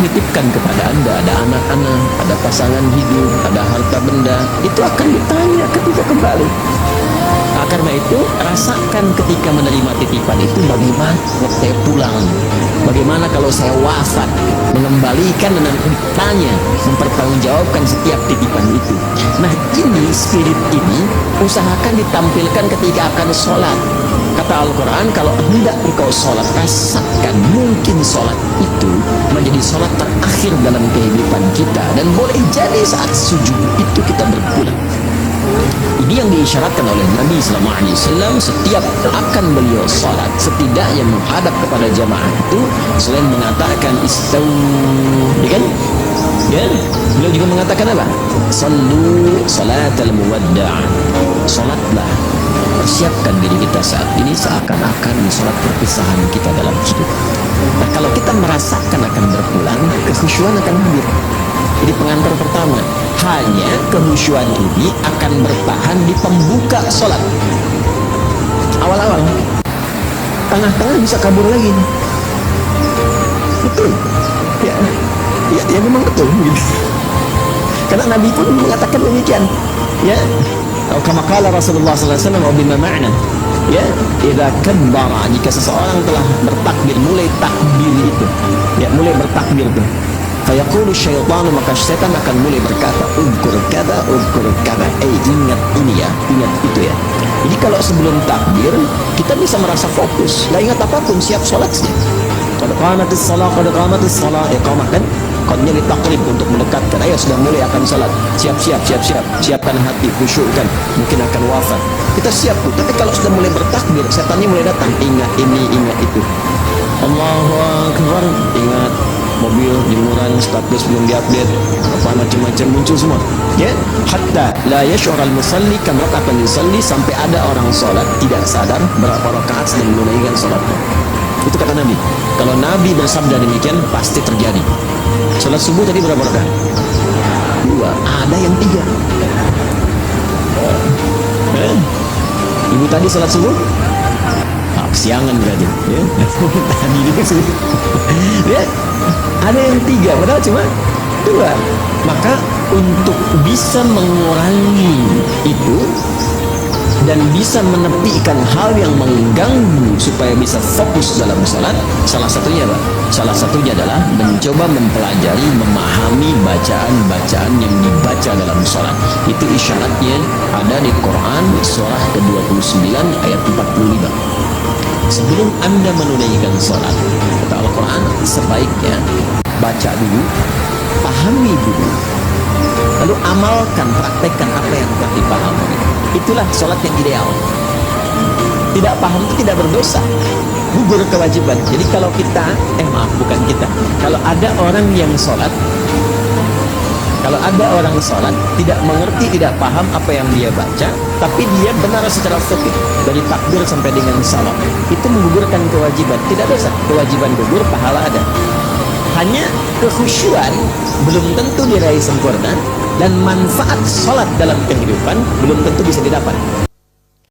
menitipkan kepada Anda, ada anak-anak, ada pasangan hidup, ada harta benda, itu akan ditanya ketika kembali. Nah, karena itu rasakan ketika menerima titipan itu bagaimana kalau saya pulang, bagaimana kalau saya wafat, mengembalikan dan ditanya, mempertanggungjawabkan setiap titipan itu. Nah, ini spirit ini usahakan ditampilkan ketika akan sholat. Kata Al-Quran, kalau hendak engkau sholat, rasakan mungkin sholat itu menjadi sholat terakhir dalam kehidupan kita, dan boleh jadi saat sujud itu kita berpulang. Ini yang diisyaratkan oleh Nabi SAW. Setiap akan beliau salat, setidaknya menghadap kepada jamaah itu, selain mengatakan istaw, kan? Ya, beliau juga mengatakan apa? Sallu salatal muwadda'. Salatlah, persiapkan diri kita saat ini seakan-akan salat perpisahan kita dalam hidup. Nah, kalau kita merasakan akan berpulang, kekhusyuan akan hadir. Jadi pengantar pertama, hanya kehusyuan ini akan bertahan di pembuka sholat. Awal-awal, tengah-tengah bisa kabur lagi. Betul, ya memang betul. Gitu. Karena Nabi pun mengatakan demikian. Ya, kama qala Rasulullah SAW, wa bima ma'na. Ya, idza kabbara, jika seseorang telah bertakbir, mulai takbir itu, ya mulai bertakbir itu. Fayaqulu syaitanu, maka setan akan mulai berkata, udkur kada, ingat ini ya, ingat itu ya. Jadi kalau sebelum takbir kita bisa merasa fokus, nggak ingat apapun, siap sholat saja. Qad qamatis shalah, iqamah kan? Qadnya ditakrib untuk mendekatkan, ayo sudah mulai akan sholat, siapkan hati, khusyukkan, mungkin akan wafat. Kita siap tuh, tapi kalau sudah mulai bertakbir, setannya mulai datang, ingat ini, ingat itu. Allahu Akbar, ingat mobil, jemuran, status belum diupdate, apa macam-macam muncul semua. Ya, hatta la yash'ur al-musalli kam raka'atan yusalli, sampai ada orang sholat tidak sadar berapa rakaat sedang menunaikan sholatnya. Itu kata Nabi. Kalau Nabi bersabda demikian, pasti terjadi. Sholat subuh tadi berapa rakaat? 2, ada yang 3. Ibu tadi sholat subuh kesiangan berarti, ya. Tadi itu sih, ya. Ada yang 3, padahal cuma 2. Maka untuk bisa mengurangi itu dan bisa menepikan hal yang mengganggu supaya bisa fokus dalam salat, salah satunya apa? Salah satunya adalah mencoba mempelajari, memahami bacaan-bacaan yang dibaca dalam salat. Itu isyaratnya ada di Quran surah ke-29 ayat 45. Sebelum Anda menunaikan sholat, kata Al-Quran, sebaiknya baca dulu, pahami dulu, lalu amalkan, praktekkan apa yang telah dipahami. Itulah sholat yang ideal. Tidak paham itu tidak berdosa, gugur kewajiban. Jadi kalau kita, bukan kita, kalau ada orang yang sholat, tidak mengerti, tidak paham apa yang dia baca, tapi dia benar secara fikih dari takbir sampai dengan salam, itu menggugurkan kewajiban. Tidak dosa, kewajiban gugur, pahala ada. Hanya kekhusyuan belum tentu diraih sempurna, dan manfaat sholat dalam kehidupan belum tentu bisa didapat.